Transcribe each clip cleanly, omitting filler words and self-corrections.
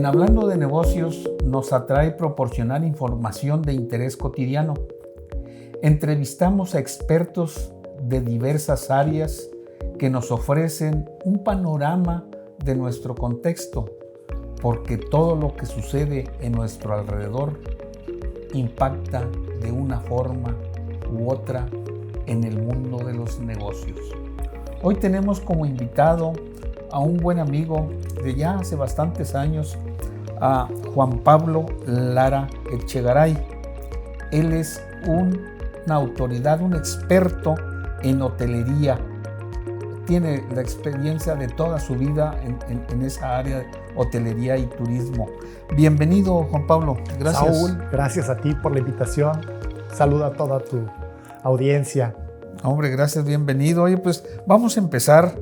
En Hablando de Negocios nos atrae proporcionar información de interés cotidiano. Entrevistamos a expertos de diversas áreas que nos ofrecen un panorama de nuestro contexto, porque todo lo que sucede en nuestro alrededor impacta de una forma u otra en el mundo de los negocios. Hoy tenemos como invitado a un buen amigo de ya hace bastantes años, a Juan Pablo Lara Echegaray. Él es una autoridad, un experto en hotelería. Tiene la experiencia de toda su vida en esa área de hotelería y turismo. Bienvenido, Juan Pablo. Gracias. Saúl, gracias a ti por la invitación. Saluda a toda tu audiencia. Hombre, gracias, bienvenido. Oye, pues vamos a empezar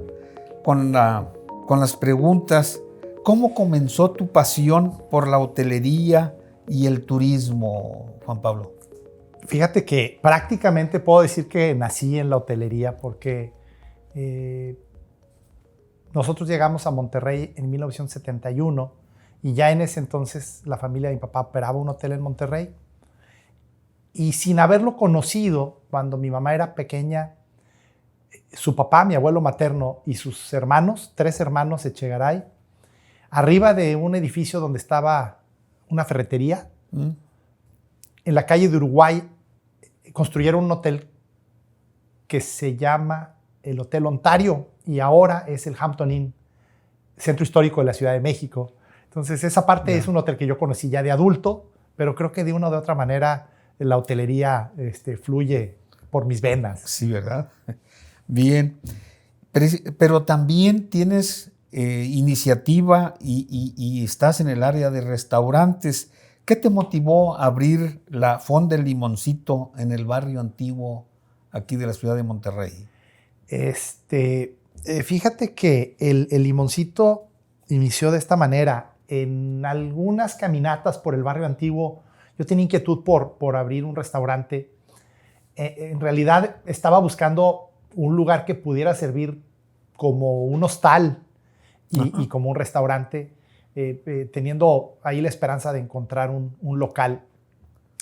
con las preguntas. ¿Cómo comenzó tu pasión por la hotelería y el turismo, Juan Pablo? Fíjate que prácticamente puedo decir que nací en la hotelería porque nosotros llegamos a Monterrey en 1971 y ya en ese entonces la familia de mi papá operaba un hotel en Monterrey. Y sin haberlo conocido, cuando mi mamá era pequeña, su papá, mi abuelo materno y sus hermanos, 3 hermanos Echegaray, arriba de un edificio donde estaba una ferretería, en la calle de Uruguay, construyeron un hotel que se llama el Hotel Ontario y ahora es el Hampton Inn, centro histórico de la Ciudad de México. Entonces esa parte es un hotel que yo conocí ya de adulto, pero creo que de una u otra manera la hotelería fluye por mis venas. Sí, ¿verdad? Bien, pero también tienes iniciativa y estás en el área de restaurantes. ¿Qué te motivó a abrir la Fonda del Limoncito en el barrio antiguo aquí de la ciudad de Monterrey? Fíjate que el Limoncito inició de esta manera. En algunas caminatas por el barrio antiguo yo tenía inquietud por abrir un restaurante. En realidad estaba buscando un lugar que pudiera servir como un hostal y como un restaurante, teniendo ahí la esperanza de encontrar un local.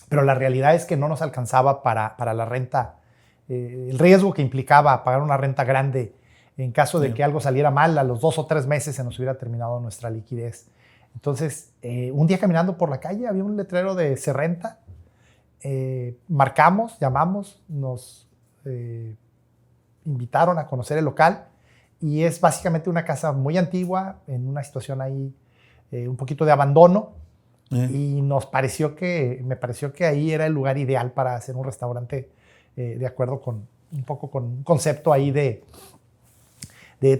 Pero la realidad es que no nos alcanzaba para la renta, el riesgo que implicaba pagar una renta grande en caso de que algo saliera mal. A los 2 o 3 meses se nos hubiera terminado nuestra liquidez. Entonces, un día caminando por la calle había un letrero de se renta. Marcamos, llamamos, nos invitaron a conocer el local y es básicamente una casa muy antigua en una situación ahí un poquito de abandono y me pareció que ahí era el lugar ideal para hacer un restaurante de acuerdo con un concepto ahí de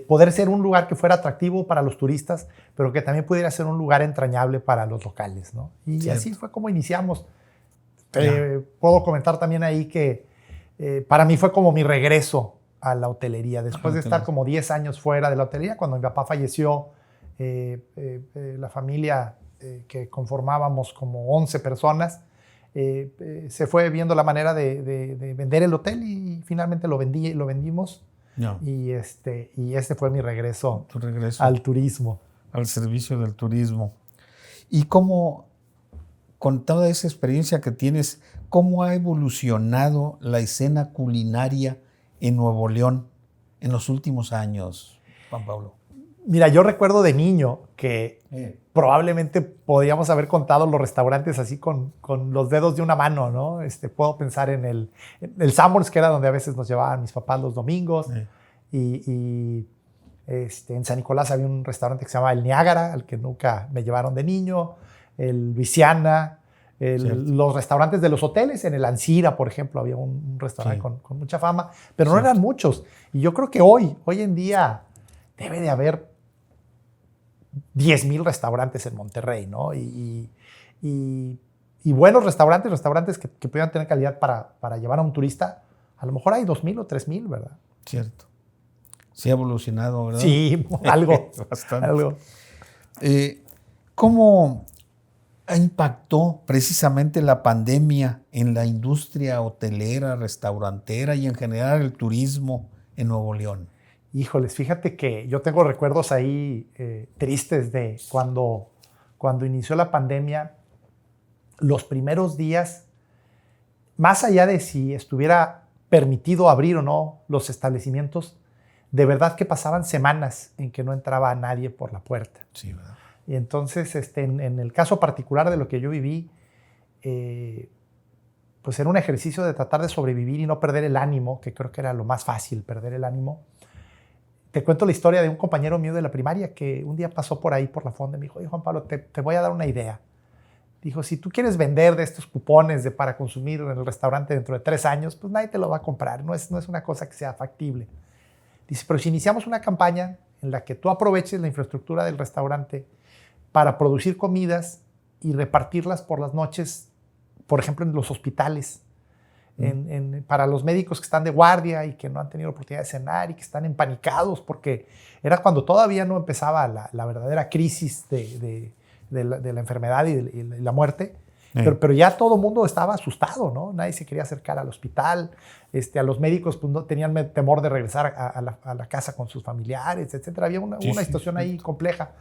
poder ser un lugar que fuera atractivo para los turistas, pero que también pudiera ser un lugar entrañable para los locales, ¿no? Y cierto. Así fue como iniciamos. Puedo comentar también ahí que para mí fue como mi regreso a la hotelería. Después de estar como 10 años fuera de la hotelería, cuando mi papá falleció, la familia que conformábamos como 11 personas, se fue viendo la manera de vender el hotel y finalmente lo vendimos. No. Y este fue mi regreso, al turismo. Al servicio del turismo. ¿Y cómo, con toda esa experiencia que tienes, cómo ha evolucionado la escena culinaria en Nuevo León en los últimos años, Juan Pablo? Mira, yo recuerdo de niño que probablemente podíamos haber contado los restaurantes así con los dedos de una mano, ¿no? Puedo pensar en el Sanborns, que era donde a veces nos llevaban mis papás los domingos. Y en San Nicolás había un restaurante que se llamaba El Niágara, al que nunca me llevaron de niño. El Luisiana. Los restaurantes de los hoteles. En el Ancira, por ejemplo, había un restaurante con mucha fama. Pero no eran muchos. Y yo creo que hoy en día debe de haber 10,000 restaurantes en Monterrey, ¿no? Y buenos restaurantes que pudieran tener calidad para llevar a un turista, a lo mejor hay 2,000 o 3,000, ¿verdad? Cierto. Sí ha evolucionado, ¿verdad? Sí, algo. Bastante. Algo. ¿Cómo impactó precisamente la pandemia en la industria hotelera, restaurantera y en general el turismo en Nuevo León? Híjoles, fíjate que yo tengo recuerdos ahí tristes de cuando cuando inició la pandemia, los primeros días, más allá de si estuviera permitido abrir o no los establecimientos, de verdad que pasaban semanas en que no entraba nadie por la puerta. Sí, ¿verdad? Y entonces, en el caso particular de lo que yo viví, pues era un ejercicio de tratar de sobrevivir y no perder el ánimo, que creo que era lo más fácil, perder el ánimo. Te cuento la historia de un compañero mío de la primaria que un día pasó por ahí, por la fonda, y me dijo: oye, Juan Pablo, te voy a dar una idea. Dijo, si tú quieres vender de estos cupones para consumir en el restaurante dentro de 3 años, pues nadie te lo va a comprar, no es una cosa que sea factible. Dice, pero si iniciamos una campaña en la que tú aproveches la infraestructura del restaurante para producir comidas y repartirlas por las noches, por ejemplo, en los hospitales, para los médicos que están de guardia y que no han tenido oportunidad de cenar y que están empanicados, porque era cuando todavía no empezaba la verdadera crisis de la enfermedad y la muerte, pero ya todo el mundo estaba asustado, ¿no? Nadie se quería acercar al hospital, a los médicos pues, no, tenían temor de regresar a la casa con sus familiares, etc. Había una situación ahí compleja.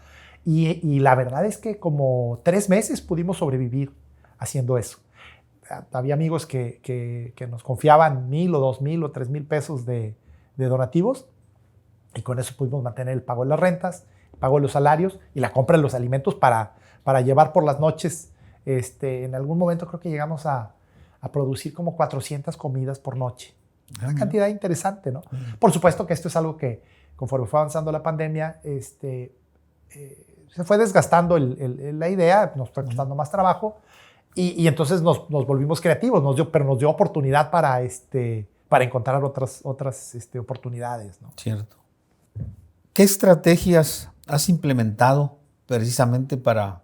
Y la verdad es que como 3 meses pudimos sobrevivir haciendo eso. Había amigos que nos confiaban 1,000 o 2,000 o 3,000 pesos de donativos, y con eso pudimos mantener el pago de las rentas, el pago de los salarios y la compra de los alimentos para llevar por las noches. En algún momento creo que llegamos a producir como 400 comidas por noche. Una cantidad interesante, ¿no? Por supuesto que esto es algo que, conforme fue avanzando la pandemia, se fue desgastando la idea, nos fue costando más trabajo, y entonces nos volvimos creativos, pero nos dio oportunidad para encontrar otras oportunidades, ¿no? Cierto. ¿Qué estrategias has implementado precisamente para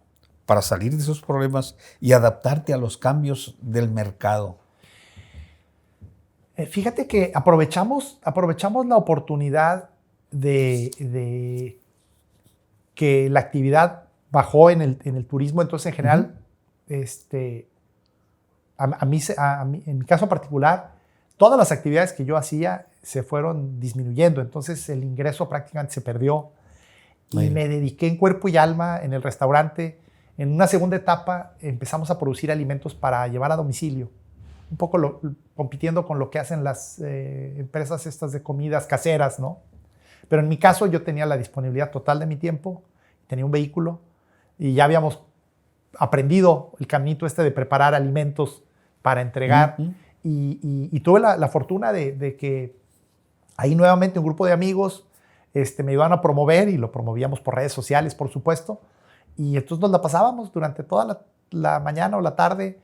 salir de esos problemas y adaptarte a los cambios del mercado? Fíjate que aprovechamos la oportunidad de que la actividad bajó en el turismo, entonces en general, a mí, en mi caso particular, todas las actividades que yo hacía se fueron disminuyendo, entonces el ingreso prácticamente se perdió y me dediqué en cuerpo y alma en el restaurante. En una segunda etapa empezamos a producir alimentos para llevar a domicilio, un poco compitiendo con lo que hacen las empresas estas de comidas caseras, ¿no? Pero en mi caso yo tenía la disponibilidad total de mi tiempo, tenía un vehículo y ya habíamos aprendido el caminito de preparar alimentos para entregar. Y tuve la fortuna de que ahí nuevamente un grupo de amigos me iban a promover, y lo promovíamos por redes sociales, por supuesto. Y entonces nos la pasábamos durante toda la mañana o la tarde.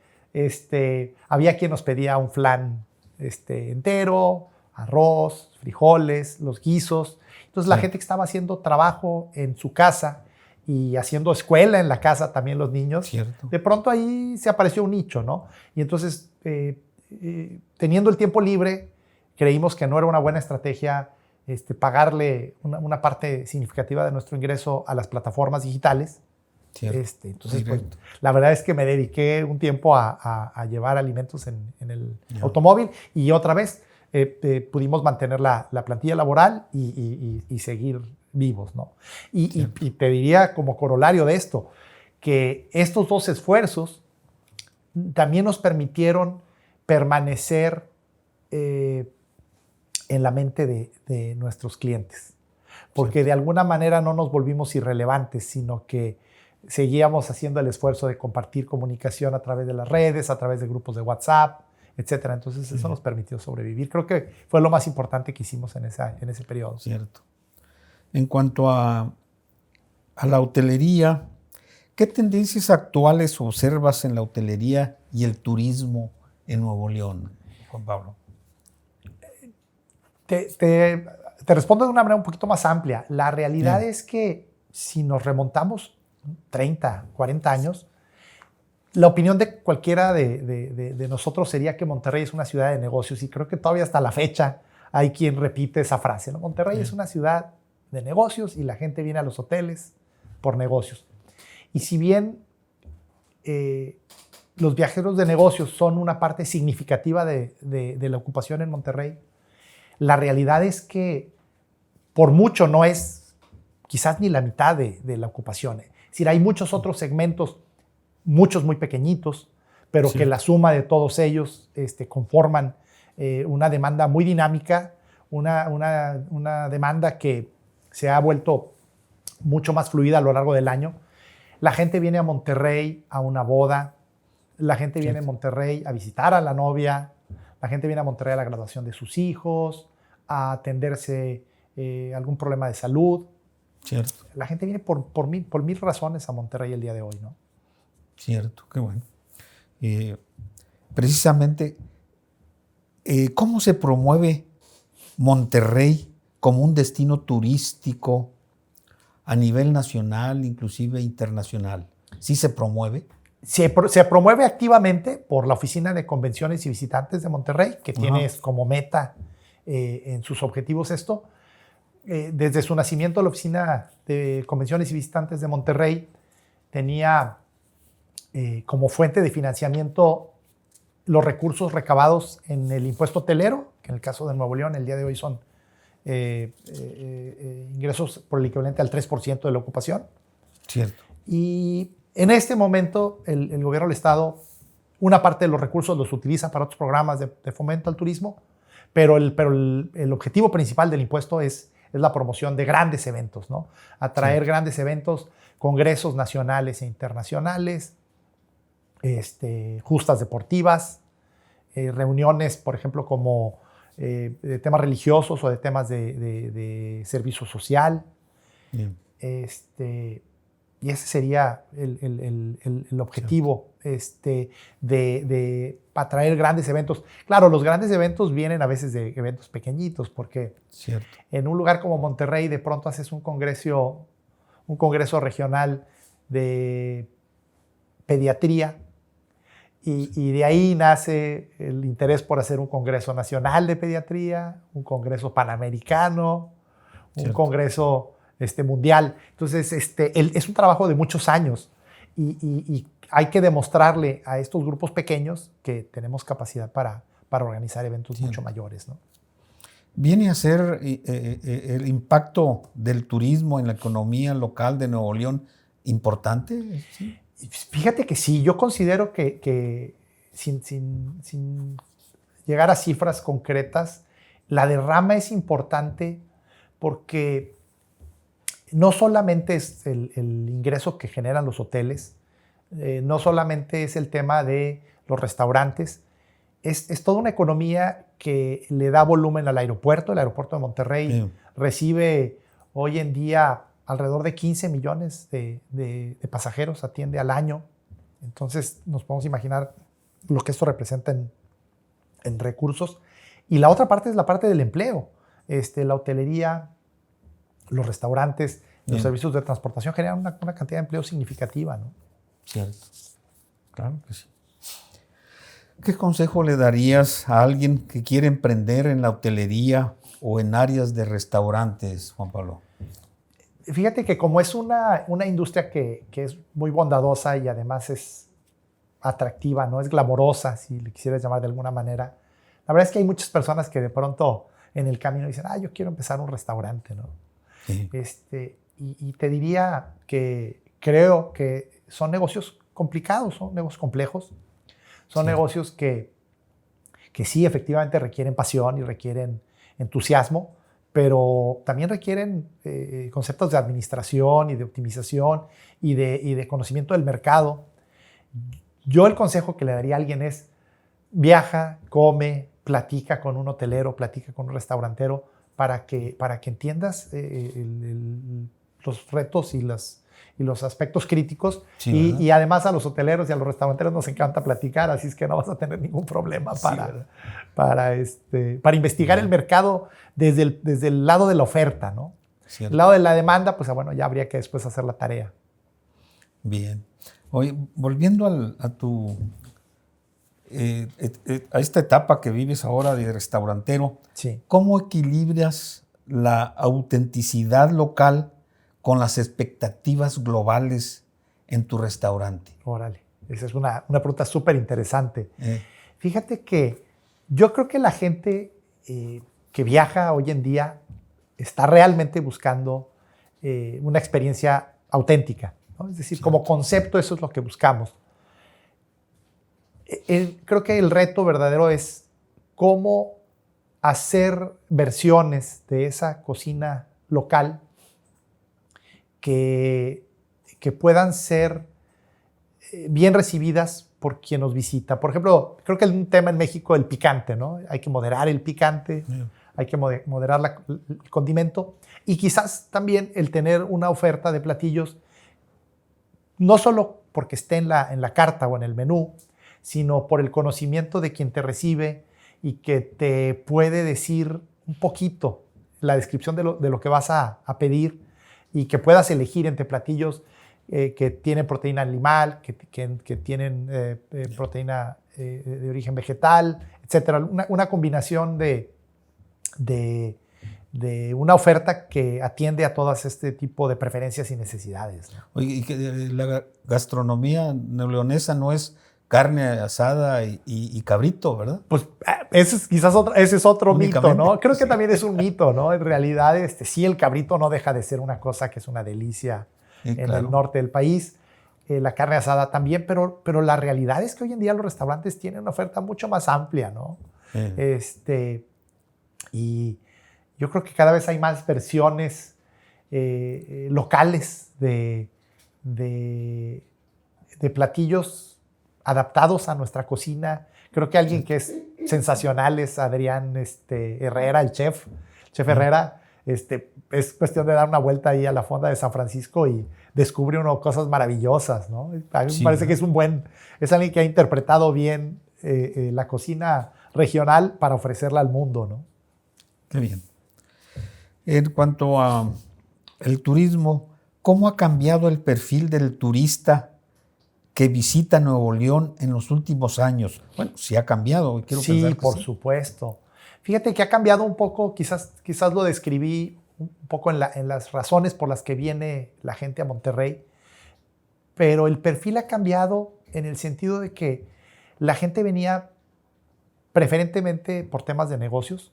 Había quien nos pedía un flan entero, arroz, frijoles, los guisos. Entonces la gente que estaba haciendo trabajo en su casa y haciendo escuela en la casa también, los niños, Cierto. De pronto ahí se apareció un nicho, ¿no? Y entonces, teniendo el tiempo libre, creímos que no era una buena estrategia pagarle una parte significativa de nuestro ingreso a las plataformas digitales. Entonces, pues, la verdad es que me dediqué un tiempo a llevar alimentos en el automóvil, y otra vez pudimos mantener la plantilla laboral y seguir vivos, ¿no? Y te diría como corolario de esto, que estos 2 esfuerzos también nos permitieron permanecer en la mente de nuestros clientes, porque de alguna manera no nos volvimos irrelevantes, sino que seguíamos haciendo el esfuerzo de compartir comunicación a través de las redes, a través de grupos de WhatsApp, etc. Entonces eso nos permitió sobrevivir. Creo que fue lo más importante que hicimos en ese periodo. Cierto. En cuanto a la hotelería, ¿qué tendencias actuales observas en la hotelería y el turismo en Nuevo León, Juan Pablo? Te respondo de una manera un poquito más amplia. La realidad es que si nos remontamos 30, 40 años, la opinión de cualquiera de nosotros sería que Monterrey es una ciudad de negocios, y creo que todavía hasta la fecha hay quien repite esa frase, ¿no? Monterrey es una ciudad de negocios y la gente viene a los hoteles por negocios. Y si bien los viajeros de negocios son una parte significativa de la ocupación en Monterrey, la realidad es que por mucho no es quizás ni la mitad de la ocupación. Es decir, hay muchos otros segmentos, muchos muy pequeñitos, pero que la suma de todos ellos conforman una demanda muy dinámica, una demanda que se ha vuelto mucho más fluida a lo largo del año. La gente viene a Monterrey a una boda, la gente viene a Monterrey a visitar a la novia, la gente viene a Monterrey a la graduación de sus hijos, a atenderse algún problema de salud. Cierto. La gente viene por mil razones a Monterrey el día de hoy, ¿no? Cierto, qué bueno. Precisamente, ¿cómo se promueve Monterrey como un destino turístico a nivel nacional, inclusive internacional? ¿Sí se promueve? Se promueve activamente por la Oficina de Convenciones y Visitantes de Monterrey, que tiene como meta en sus objetivos esto. Desde su nacimiento, la Oficina de Convenciones y Visitantes de Monterrey tenía como fuente de financiamiento los recursos recabados en el impuesto hotelero, que en el caso de Nuevo León el día de hoy son ingresos por el equivalente al 3% de la ocupación. Cierto. Y en este momento el gobierno del Estado, una parte de los recursos los utiliza para otros programas de fomento al turismo, pero el objetivo principal del impuesto es la promoción de grandes eventos, ¿no? Atraer grandes eventos, congresos nacionales e internacionales, justas deportivas, reuniones, por ejemplo, como de temas religiosos o de temas de servicio social. Bien. Y ese sería el objetivo de atraer grandes eventos. Claro, los grandes eventos vienen a veces de eventos pequeñitos, porque en un lugar como Monterrey de pronto haces un congreso regional de pediatría y de ahí nace el interés por hacer un congreso nacional de pediatría, un congreso panamericano, un congreso mundial. Entonces, es un trabajo de muchos años y hay que demostrarle a estos grupos pequeños que tenemos capacidad para organizar eventos mucho mayores, ¿no? ¿Viene a ser el impacto del turismo en la economía local de Nuevo León importante? ¿Sí? Fíjate que sí, yo considero que sin llegar a cifras concretas, la derrama es importante porque no solamente es el ingreso que generan los hoteles, no solamente es el tema de los restaurantes, es toda una economía que le da volumen al aeropuerto. El aeropuerto de Monterrey recibe hoy en día alrededor de 15 millones de pasajeros, atiende al año. Entonces nos podemos imaginar lo que esto representa en recursos. Y la otra parte es la parte del empleo. La hotelería, los restaurantes, los servicios de transportación generan una cantidad de empleo significativa, ¿no? Cierto. Claro que sí. ¿Qué consejo le darías a alguien que quiere emprender en la hotelería o en áreas de restaurantes, Juan Pablo? Fíjate que como es una industria que es muy bondadosa y además es atractiva, ¿no? Es glamorosa, si le quisieras llamar de alguna manera. La verdad es que hay muchas personas que de pronto en el camino dicen, yo quiero empezar un restaurante, ¿no? Sí. Y te diría que creo que son negocios complicados, son negocios complejos, son negocios que sí efectivamente requieren pasión y requieren entusiasmo, pero también requieren conceptos de administración y de optimización y de conocimiento del mercado. Yo el consejo que le daría a alguien es viaja, come, platica con un hotelero, platica con un restaurantero para que entiendas los retos y los aspectos críticos. Sí, y además a los hoteleros y a los restauranteros nos encanta platicar, así es que no vas a tener ningún problema para investigar el mercado desde el lado de la oferta, ¿no? Cierto. El lado de la demanda, pues bueno, ya habría que después hacer la tarea. Bien. Oye, volviendo a esta etapa que vives ahora de restaurantero, ¿cómo equilibras la autenticidad local con las expectativas globales en tu restaurante? Órale, esa es una pregunta súper interesante. Fíjate que yo creo que la gente que viaja hoy en día está realmente buscando una experiencia auténtica. ¿no? Es decir, como concepto eso es lo que buscamos. Creo que el reto verdadero es cómo hacer versiones de esa cocina local que puedan ser bien recibidas por quien nos visita. Por ejemplo, creo que es un tema en México el picante, ¿no? Hay que moderar el picante, hay que moderar el condimento y quizás también el tener una oferta de platillos, no solo porque esté en la carta o en el menú, sino por el conocimiento de quien te recibe y que te puede decir un poquito la descripción de lo que vas a pedir y que puedas elegir entre platillos que tienen proteína animal, que tienen proteína de origen vegetal, etc. Una combinación de una oferta que atiende a todas este tipo de preferencias y necesidades, ¿no? Oye, y que la gastronomía neoleonesa no es carne asada y cabrito, ¿verdad? Pues ese es otro mito, ¿no? Creo que también es un mito, ¿no? En realidad, sí, el cabrito no deja de ser una cosa que es una delicia en el norte del país. La carne asada también, pero la realidad es que hoy en día los restaurantes tienen una oferta mucho más amplia, ¿no? Y yo creo que cada vez hay más versiones locales de platillos adaptados a nuestra cocina. Creo que alguien que es sensacional es Adrián Herrera, el chef Herrera. Es cuestión de dar una vuelta ahí a la Fonda de San Francisco y descubre uno cosas maravillosas, ¿no? A mí me parece que es alguien que ha interpretado bien la cocina regional para ofrecerla al mundo, ¿no? Qué bien. En cuanto a el turismo, ¿cómo ha cambiado el perfil del turista que visita Nuevo León en los últimos años? Bueno, sí ha cambiado. Sí, por supuesto. Fíjate que ha cambiado un poco, quizás lo describí un poco en las razones por las que viene la gente a Monterrey, pero el perfil ha cambiado en el sentido de que la gente venía preferentemente por temas de negocios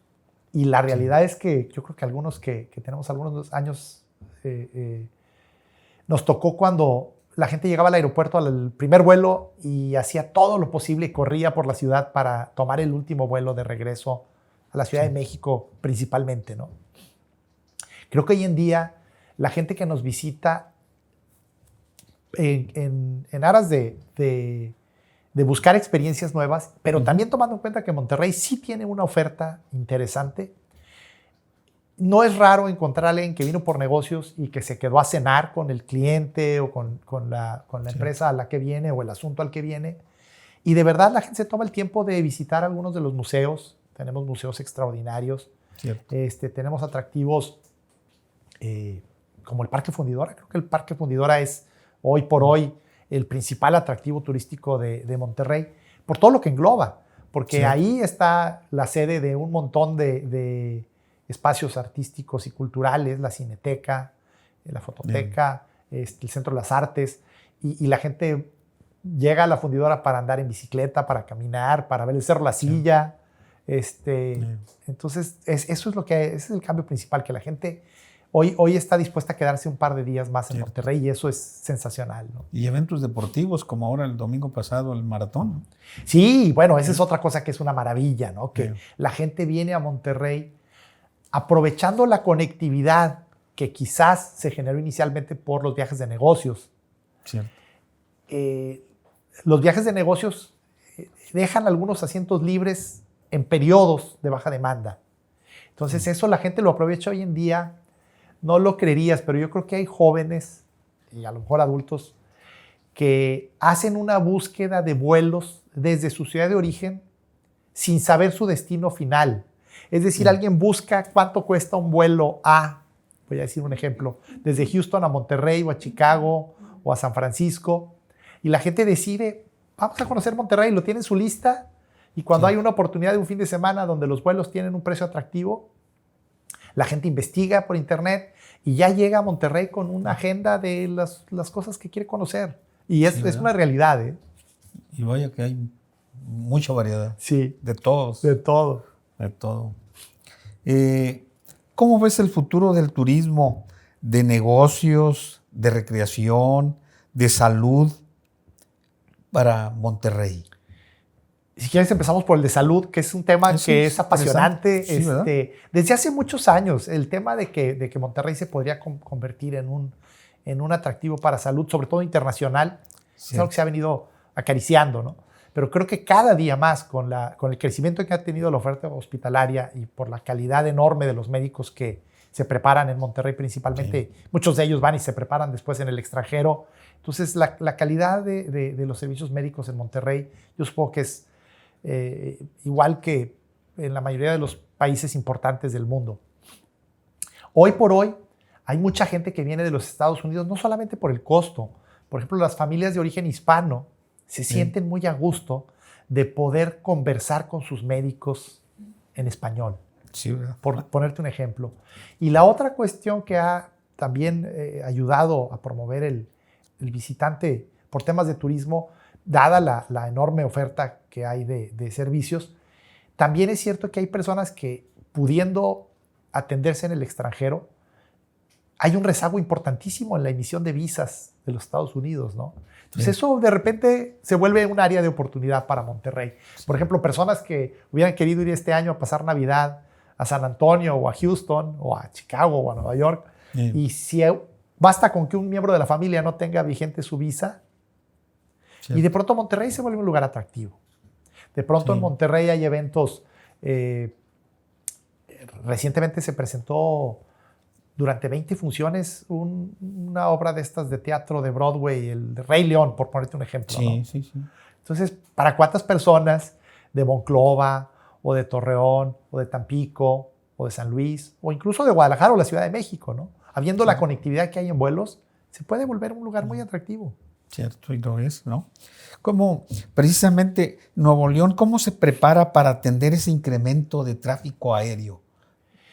y la realidad es que yo creo que algunos que tenemos algunos años nos tocó cuando la gente llegaba al aeropuerto al primer vuelo y hacía todo lo posible y corría por la ciudad para tomar el último vuelo de regreso a la Ciudad de México principalmente, ¿no? Creo que hoy en día la gente que nos visita en aras de buscar experiencias nuevas, pero también tomando en cuenta que Monterrey sí tiene una oferta interesante. No es raro encontrar a alguien que vino por negocios y que se quedó a cenar con el cliente o con la empresa a la que viene o el asunto al que viene. Y de verdad la gente se toma el tiempo de visitar algunos de los museos. Tenemos museos extraordinarios. Tenemos atractivos como el Parque Fundidora. Creo que el Parque Fundidora es hoy por hoy el principal atractivo turístico de Monterrey por todo lo que engloba. Porque ahí está la sede de un montón de espacios artísticos y culturales, la Cineteca, la Fototeca, el Centro de las Artes, y la gente llega a la Fundidora para andar en bicicleta, para caminar, para ver el Cerro La Silla. Entonces, ese es el cambio principal, que la gente hoy está dispuesta a quedarse un par de días más en Monterrey y eso es sensacional, ¿no? Y eventos deportivos como ahora el domingo pasado el maratón. Sí, bueno, esa es otra cosa que es una maravilla, ¿no? Que la gente viene a Monterrey aprovechando la conectividad que quizás se generó inicialmente por los viajes de negocios. Los viajes de negocios dejan algunos asientos libres en periodos de baja demanda. Entonces eso la gente lo aprovecha hoy en día. No lo creerías, pero yo creo que hay jóvenes y a lo mejor adultos que hacen una búsqueda de vuelos desde su ciudad de origen sin saber su destino final. Es decir, alguien busca cuánto cuesta un vuelo voy a decir un ejemplo, desde Houston a Monterrey o a Chicago o a San Francisco, y la gente decide, vamos a conocer Monterrey, lo tiene en su lista, y cuando hay una oportunidad de un fin de semana donde los vuelos tienen un precio atractivo, la gente investiga por internet y ya llega a Monterrey con una agenda de las cosas que quiere conocer. Y es una realidad, ¿eh? Y vaya que hay mucha variedad. Sí. De todos. De todo. De todo. ¿Cómo ves el futuro del turismo, de negocios, de recreación, de salud para Monterrey? Si quieres empezamos por el de salud, que es un tema que es apasionante. Sí, desde hace muchos años, el tema de que Monterrey se podría convertir en un atractivo para salud, sobre todo internacional, es algo que se ha venido acariciando, ¿no? Pero creo que cada día más, con el crecimiento que ha tenido la oferta hospitalaria y por la calidad enorme de los médicos que se preparan en Monterrey principalmente, muchos de ellos van y se preparan después en el extranjero. Entonces, la calidad de los servicios médicos en Monterrey, yo supongo que es igual que en la mayoría de los países importantes del mundo. Hoy por hoy hay mucha gente que viene de los Estados Unidos, no solamente por el costo. Por ejemplo, las familias de origen hispano se sienten muy a gusto de poder conversar con sus médicos en español, por ponerte un ejemplo. Y la otra cuestión que ha también ayudado a promover el visitante por temas de turismo, dada la enorme oferta que hay de servicios, también es cierto que hay personas que, pudiendo atenderse en el extranjero, hay un rezago importantísimo en la emisión de visas de los Estados Unidos, ¿no? Entonces eso de repente se vuelve un área de oportunidad para Monterrey. Por ejemplo, personas que hubieran querido ir este año a pasar Navidad a San Antonio o a Houston o a Chicago o a Nueva York, y si basta con que un miembro de la familia no tenga vigente su visa, y de pronto Monterrey se vuelve un lugar atractivo. De pronto en Monterrey hay eventos. Recientemente se presentó durante 20 funciones una obra de estas de teatro de Broadway, el Rey León, por ponerte un ejemplo, ¿no? Sí. Entonces, ¿para cuántas personas de Monclova o de Torreón o de Tampico o de San Luis o incluso de Guadalajara o la Ciudad de México, ¿no? Habiendo la conectividad que hay en vuelos, se puede volver un lugar muy atractivo. Cierto, y lo es, ¿no? Como precisamente Nuevo León, ¿cómo se prepara para atender ese incremento de tráfico aéreo?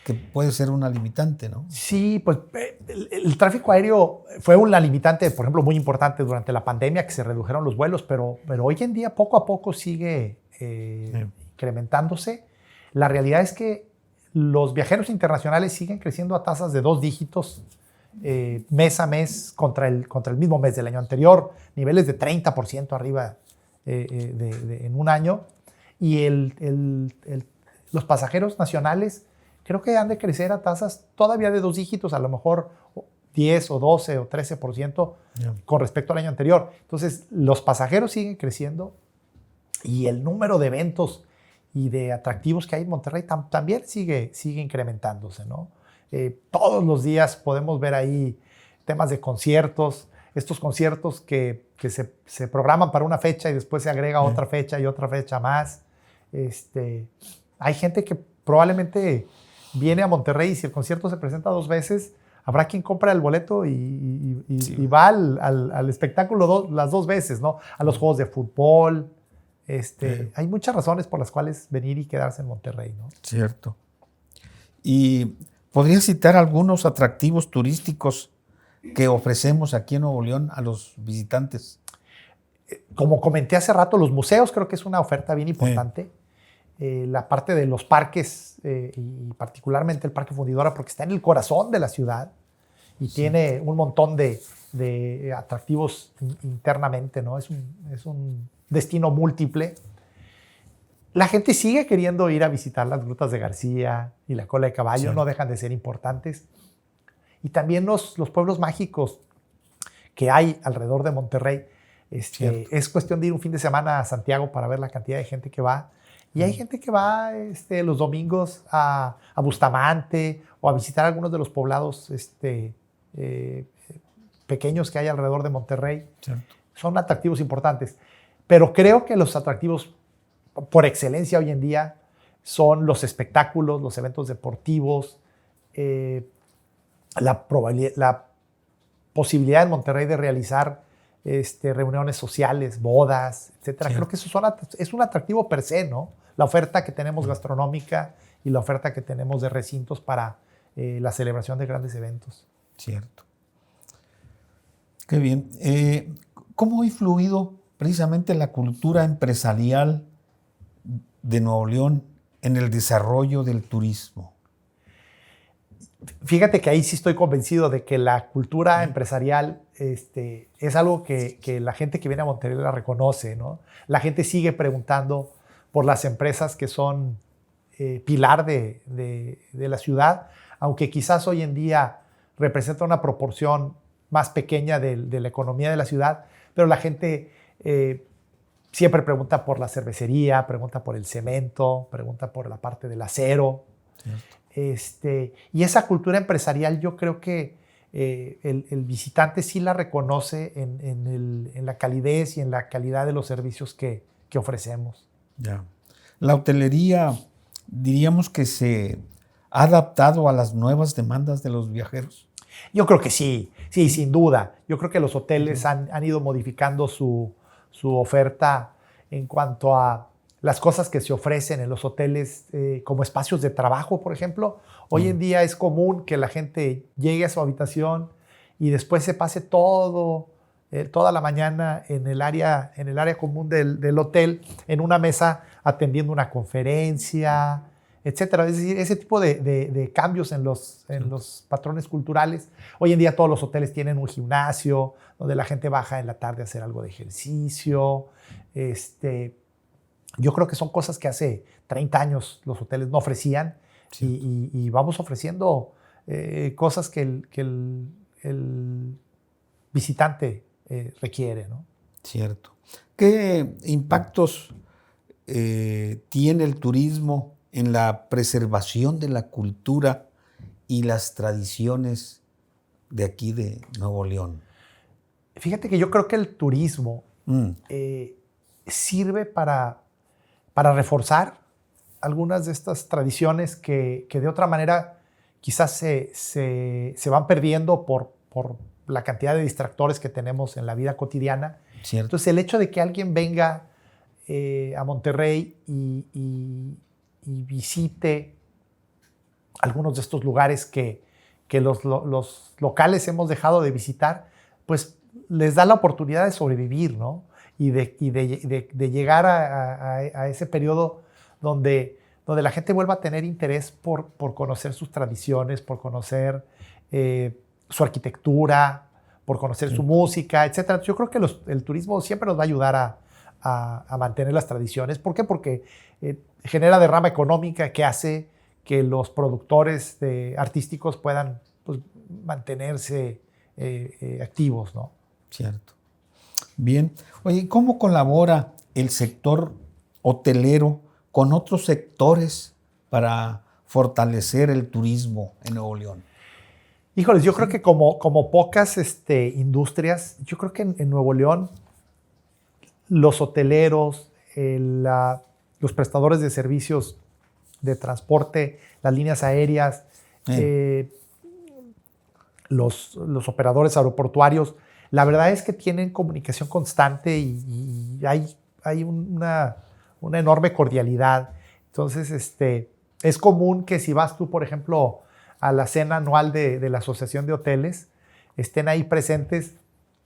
Que puede ser una limitante, ¿no? Sí, pues el tráfico aéreo fue una limitante, por ejemplo, muy importante durante la pandemia, que se redujeron los vuelos, pero hoy en día poco a poco sigue incrementándose. La realidad es que los viajeros internacionales siguen creciendo a tasas de 2 dígitos mes a mes contra el mismo mes del año anterior, niveles de 30% arriba en un año. Y los pasajeros nacionales creo que han de crecer a tasas todavía de 2 dígitos, a lo mejor 10 o 12 o 13% con respecto al año anterior. Entonces, los pasajeros siguen creciendo y el número de eventos y de atractivos que hay en Monterrey también sigue incrementándose, ¿no? Todos los días podemos ver ahí temas de conciertos, estos conciertos que se programan para una fecha y después se agrega otra fecha y otra fecha más. Hay gente que probablemente viene a Monterrey y si el concierto se presenta 2 veces, habrá quien compra el boleto y va al espectáculo las 2 veces, ¿no? A los juegos de fútbol. Hay muchas razones por las cuales venir y quedarse en Monterrey, ¿no? Cierto. Y ¿podría citar algunos atractivos turísticos que ofrecemos aquí en Nuevo León a los visitantes? Como comenté hace rato, los museos creo que es una oferta bien importante. La parte de los parques, y particularmente el Parque Fundidora, porque está en el corazón de la ciudad y tiene un montón de atractivos internamente, ¿no? Es un destino múltiple. La gente sigue queriendo ir a visitar las grutas de García y la Cola de Caballo, no dejan de ser importantes. Y también los pueblos mágicos que hay alrededor de Monterrey. Es cuestión de ir un fin de semana a Santiago para ver la cantidad de gente que va. Y hay gente que va los domingos a Bustamante o a visitar algunos de los poblados pequeños que hay alrededor de Monterrey. Cierto. Son atractivos importantes. Pero creo que los atractivos por excelencia hoy en día son los espectáculos, los eventos deportivos, la posibilidad en Monterrey de realizar reuniones sociales, bodas, etc. Creo que eso es un atractivo per se, ¿no? La oferta que tenemos gastronómica y la oferta que tenemos de recintos para la celebración de grandes eventos. Cierto. Qué bien. ¿Cómo ha influido precisamente la cultura empresarial de Nuevo León en el desarrollo del turismo? Fíjate que ahí sí estoy convencido de que la cultura empresarial es algo que la gente que viene a Monterrey la reconoce, ¿no? La gente sigue preguntando por las empresas que son pilar de la ciudad, aunque quizás hoy en día representa una proporción más pequeña de la economía de la ciudad, pero la gente siempre pregunta por la cervecería, pregunta por el cemento, pregunta por la parte del acero. Y esa cultura empresarial yo creo que el visitante sí la reconoce en la calidez y en la calidad de los servicios que ofrecemos. Ya. La hotelería, diríamos que se ha adaptado a las nuevas demandas de los viajeros. Yo creo que sí, sin duda. Yo creo que los hoteles han ido modificando su oferta en cuanto a las cosas que se ofrecen en los hoteles, como espacios de trabajo, por ejemplo. Hoy en día es común que la gente llegue a su habitación y después se pase toda la mañana en el área común del hotel, en una mesa atendiendo una conferencia, etcétera. Es decir, ese tipo de cambios en los patrones culturales. Hoy en día todos los hoteles tienen un gimnasio donde la gente baja en la tarde a hacer algo de ejercicio. Yo creo que son cosas que hace 30 años los hoteles no ofrecían, y vamos ofreciendo cosas que el visitante requiere, ¿no? Cierto. ¿Qué impactos tiene el turismo en la preservación de la cultura y las tradiciones de aquí de Nuevo León? Fíjate que yo creo que el turismo sirve para reforzar algunas de estas tradiciones que de otra manera quizás se van perdiendo por la cantidad de distractores que tenemos en la vida cotidiana. Cierto. Entonces, el hecho de que alguien venga a Monterrey y visite algunos de estos lugares que los locales hemos dejado de visitar, pues les da la oportunidad de sobrevivir, ¿no? Y de llegar a ese periodo donde la gente vuelva a tener interés por conocer sus tradiciones, por conocer su arquitectura, por conocer su música, etc. Yo creo que el turismo siempre nos va a ayudar a mantener las tradiciones. ¿Por qué? Porque genera derrama económica que hace que los productores artísticos puedan, pues, mantenerse activos, ¿no? Cierto. Bien. Oye, ¿cómo colabora el sector hotelero con otros sectores para fortalecer el turismo en Nuevo León? Híjoles, yo creo que como pocas industrias, yo creo que en Nuevo León los hoteleros, los prestadores de servicios de transporte, las líneas aéreas, los operadores aeroportuarios, la verdad es que tienen comunicación constante y hay una enorme cordialidad. Entonces, es común que si vas tú, por ejemplo, a la cena anual de la Asociación de Hoteles, estén ahí presentes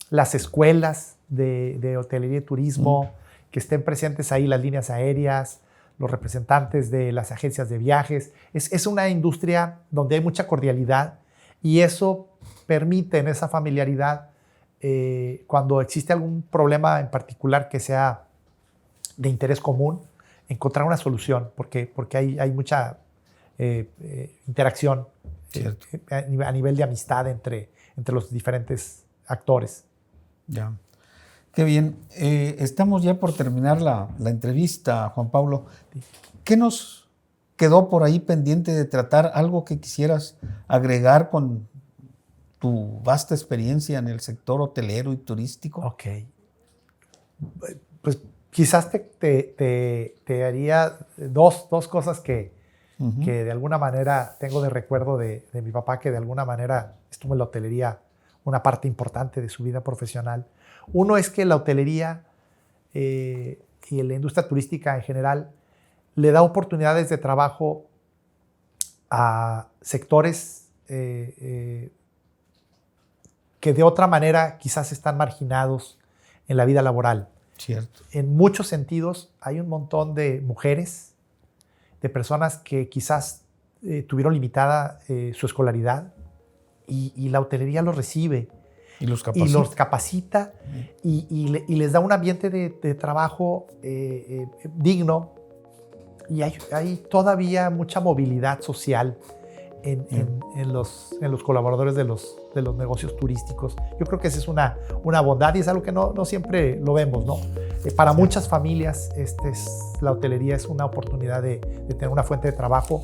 las escuelas de hotelería y turismo, que estén presentes ahí las líneas aéreas, los representantes de las agencias de viajes. Es una industria donde hay mucha cordialidad y eso permite en esa familiaridad, cuando existe algún problema en particular que sea de interés común, encontrar una solución, porque hay mucha interacción a nivel de amistad entre los diferentes actores. Ya. Qué bien. Estamos ya por terminar la entrevista, Juan Pablo. ¿Qué nos quedó por ahí pendiente de tratar? ¿Algo que quisieras agregar con tu vasta experiencia en el sector hotelero y turístico? Ok. Pues quizás te haría dos cosas que de alguna manera tengo de recuerdo de mi papá, que de alguna manera estuvo en la hotelería una parte importante de su vida profesional. Uno es que la hotelería y la industria turística en general le da oportunidades de trabajo a sectores que de otra manera quizás están marginados en la vida laboral. Cierto. En muchos sentidos hay un montón de mujeres, de personas que quizás tuvieron limitada su escolaridad y la hotelería los recibe. Y los capacita. Y les da un ambiente de trabajo digno. Y hay todavía mucha movilidad social en los colaboradores de los negocios turísticos. Yo creo que esa es una bondad y es algo que no siempre lo vemos, ¿no? Para muchas familias la hotelería es una oportunidad de tener una fuente de trabajo,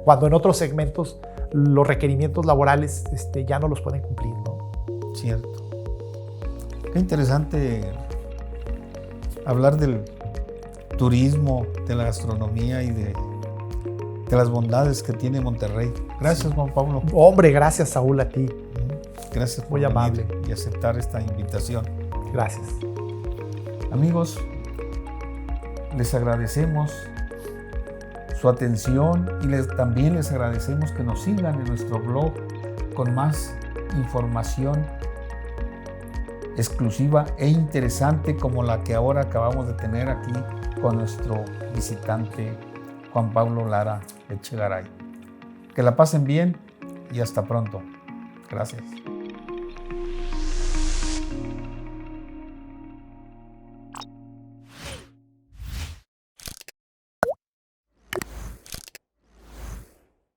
cuando en otros segmentos los requerimientos laborales ya no los pueden cumplir, ¿no? Cierto. Qué interesante hablar del turismo, de la gastronomía y de las bondades que tiene Monterrey. Gracias, Juan Pablo. Hombre, gracias, Saúl, a ti. Gracias por muy amable y aceptar esta invitación. Gracias. Amigos, les agradecemos su atención y también les agradecemos que nos sigan en nuestro blog con más información exclusiva e interesante como la que ahora acabamos de tener aquí con nuestro visitante Juan Pablo Lara Echegaray. Que la pasen bien y hasta pronto. Gracias.